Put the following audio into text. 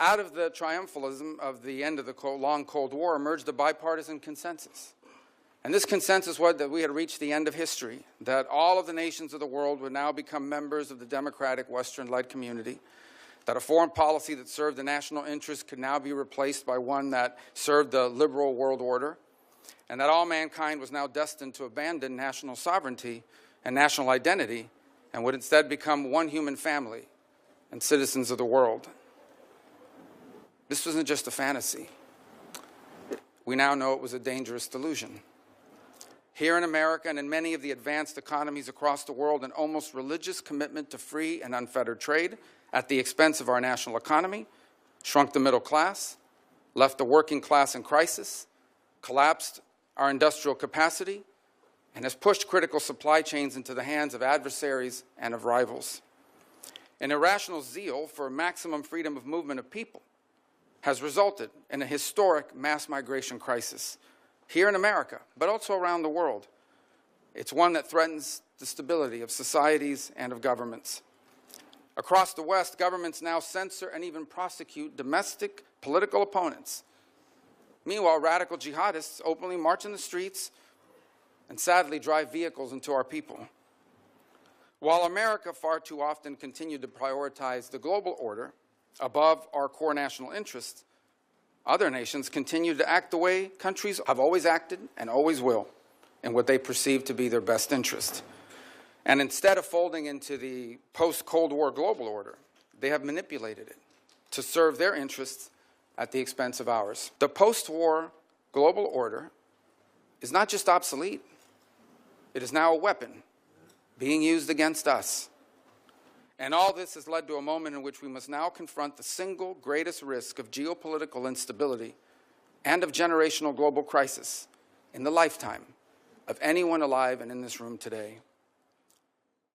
Out of the triumphalism of the end of the long Cold War emerged a bipartisan consensus. And this consensus was that we had reached the end of history, that all of the nations of the world would now become members of the democratic Western-led community, that a foreign policy that served the national interest could now be replaced by one that served the liberal world order, and that all mankind was now destined to abandon national sovereignty and national identity and would instead become one human family and citizens of the world. This wasn't just a fantasy. We now know it was a dangerous delusion. Here in America and in many of the advanced economies across the world, an almost religious commitment to free and unfettered trade at the expense of our national economy shrunk the middle class, left the working class in crisis, collapsed our industrial capacity, and has pushed critical supply chains into the hands of adversaries and of rivals. An irrational zeal for maximum freedom of movement of people has resulted in a historic mass migration crisis here in America, but also around the world. It's one that threatens the stability of societies and of governments. Across the West, governments now censor and even prosecute domestic political opponents. Meanwhile, radical jihadists openly march in the streets and sadly drive vehicles into our people. While America far too often continued to prioritize the global order above our core national interests, other nations continue to act the way countries have always acted and always will, in what they perceive to be their best interest. And instead of folding into the post-Cold War global order, they have manipulated it to serve their interests at the expense of ours. The post-war global order is not just obsolete, it is now a weapon being used against us. And all this has led to a moment in which we must now confront the single greatest risk of geopolitical instability and of generational global crisis in the lifetime of anyone alive and in this room today.